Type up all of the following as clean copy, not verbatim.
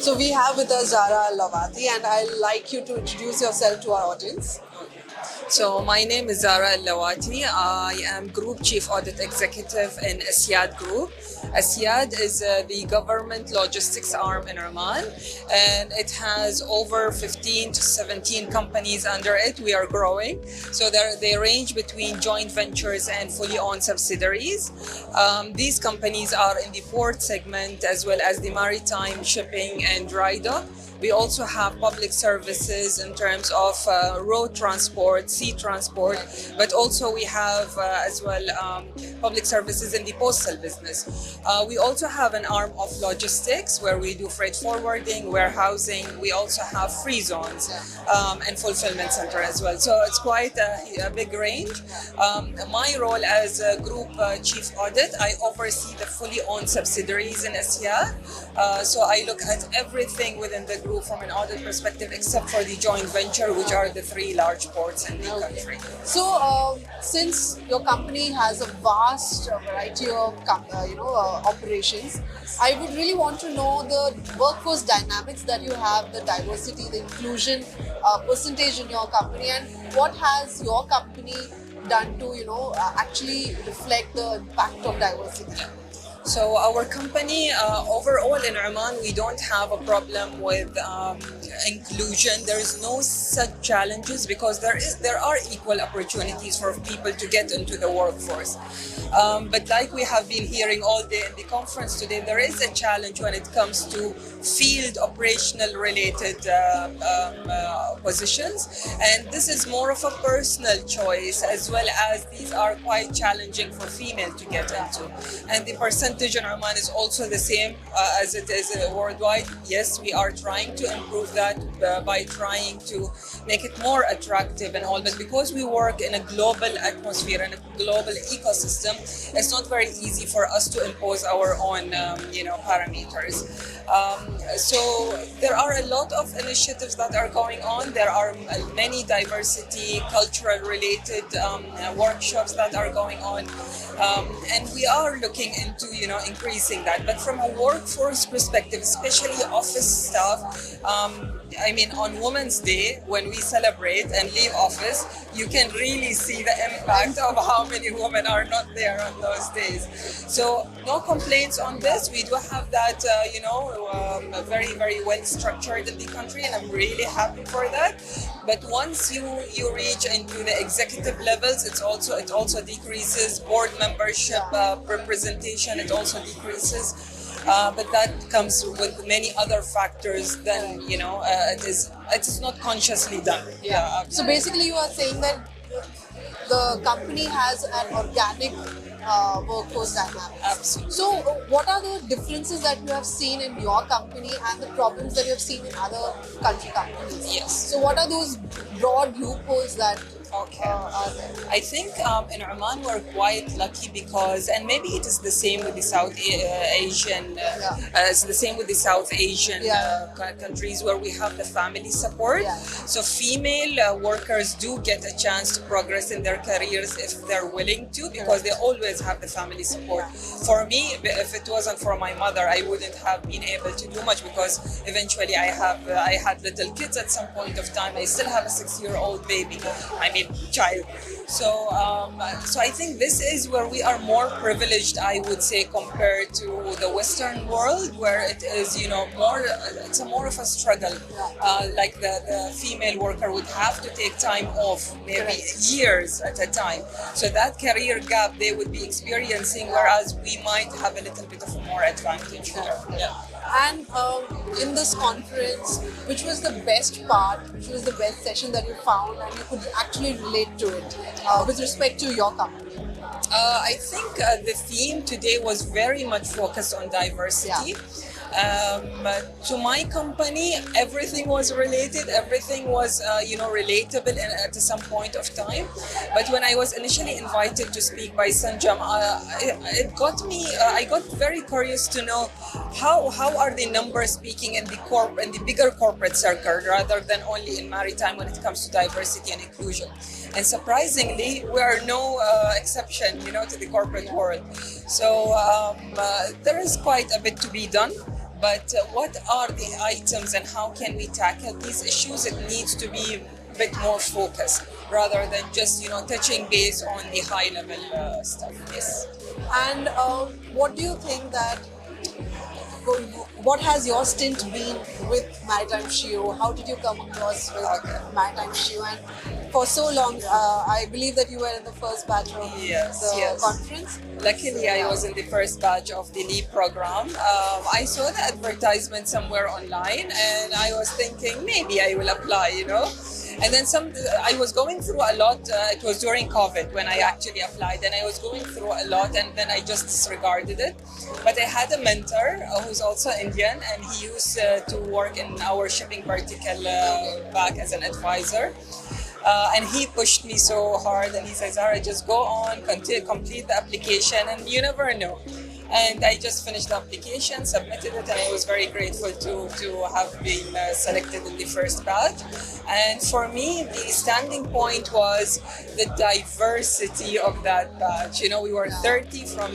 So we have with us Zara Lawati, and I'd like you to introduce yourself to our audience. So my name is Zara Lawati. I am Group Chief Audit Executive in Asyad Group. Asyad is the government logistics arm in Oman, and it has over 15 to 17 companies under it. We are growing. So they range between joint ventures and fully owned subsidiaries. These companies are in the port segment as well as the maritime shipping and dry dock. We also have public services in terms of road transport, sea transport, but also we have as well public services in the postal business. We also have an arm of logistics where we do freight forwarding, warehousing. We also have free zones and fulfillment center as well. So it's quite a big range. My role as a Group Chief Audit, I oversee the fully owned subsidiaries in Asia. So I look at everything within the group from an audit perspective, except for the joint venture, which are the three large ports in the country. So, since your company has a vast variety of operations, I would really want to know the workforce dynamics that you have, the diversity, the inclusion percentage in your company, and what has your company done to actually reflect the impact of diversity. So our company overall in Oman, we don't have a problem with inclusion. There is no such challenges because there are equal opportunities for people to get into the workforce. But like we have been hearing all day in the conference today, there is a challenge when it comes to field operational related positions, and this is more of a personal choice, as well as these are quite challenging for female to get into. And the percentage in Oman is also the same as it is worldwide. Yes, we are trying to improve that by trying to make it more attractive and all, but because we work in a global atmosphere and a global ecosystem, it's not very easy for us to impose our own parameters. So there are a lot of initiatives that are going on. There are many diversity, cultural related workshops that are going on, and we are looking into increasing that. But from a workforce perspective, especially office staff, on Women's Day, when we celebrate and leave office, you can really see the impact of how many women are not there on those days. So no complaints on this. We do have that, very, very well structured in the country, and I'm really happy for that. But once you reach into the executive levels, it also decreases board membership representation. It also decreases. But that comes with many other factors than it is not consciously done. Yeah. So basically, you are saying that the company has an organic workforce dynamic. Absolutely. So, what are the differences that you have seen in your company and the problems that you have seen in other country companies? Yes. So, what are those broad loopholes that Okay. are there? I think in Oman we're quite lucky because, and maybe it is the same with the South Asian, it's the same with the South Asian countries where we have the family support. Yeah. So female workers do get a chance to progress in their careers if they're willing to, because they always have the family support. For me, if it wasn't for my mother, I wouldn't have been able to do much, because eventually I had little kids at some point of time. I still have a 6-year-old baby. Child. So I think this is where we are more privileged, I would say, compared to the Western world, where it is it's more of a struggle. Like the female worker would have to take time off, maybe years at a time. So that career gap they would be experiencing, whereas we might have a little bit of a more advantage here. Yeah. And in this conference, which was the best part, which was the best session that you found and you could actually relate to it with respect to your company? I think the theme today was very much focused on diversity. To my company, everything was related, everything was relatable at some point of time. But when I was initially invited to speak by Sanjam, it got me. I got very curious to know how are the numbers speaking in the bigger corporate circle rather than only in maritime when it comes to diversity and inclusion. And surprisingly, we are no exception, to the corporate world. So there is quite a bit to be done. But what are the items and how can we tackle these issues? It needs to be a bit more focused rather than just touching base on the high level stuff. Yes. And what do you think that, what has your stint been with Maritime SheEO? How did you come across with Maritime SheEO? And for so long, I believe that you were in the first batch of the conference. Luckily, I was in the first batch of the LEAP program. I saw the advertisement somewhere online and I was thinking maybe I will apply, And then I was going through a lot. It was during COVID when I actually applied, and I was going through a lot, and then I just disregarded it. But I had a mentor who's also Indian, and he used to work in our shipping vertical back as an advisor. And he pushed me so hard, and he said, Zara, just go on, complete the application, and you never know. And I just finished the application, submitted it, and I was very grateful to have been selected in the first batch. And for me, the standing point was the diversity of that batch. We were 30 from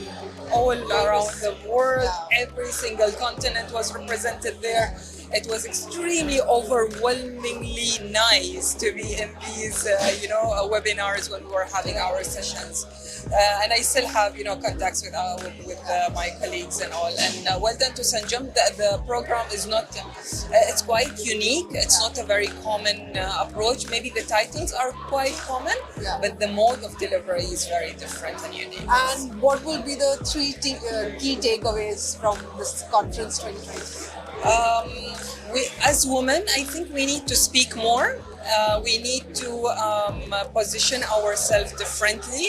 all around the world. Every single continent was represented there. It was extremely overwhelmingly nice to be in these, webinars when we were having our sessions. And I still have, contacts with my colleagues and all. And well done to Sanjam. The program is not, it's quite unique. It's not a very common approach. Maybe the titles are quite common, but the mode of delivery is very different and unique. And what will be the three key takeaways from this conference 2023? As women, I think we need to speak more. We need to position ourselves differently.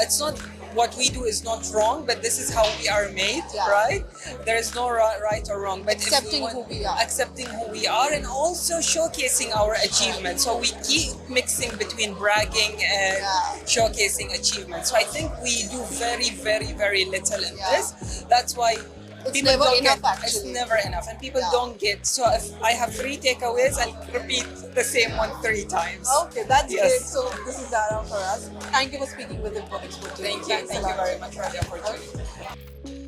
It's not, what we do is not wrong, but this is how we are made, right? There is no right or wrong, but accepting who we are. Accepting who we are, and also showcasing our achievements. So we keep mixing between bragging and showcasing achievements. So I think we do very, very, very little in this. That's why it's never enough, actually. It's never enough, and people don't get. So if I have 3 takeaways, I'll repeat the same one 3 times. Okay, that's great. So this is Zara for us. Thank you for speaking with Import Export. Thank you. Thank you very much for the opportunity.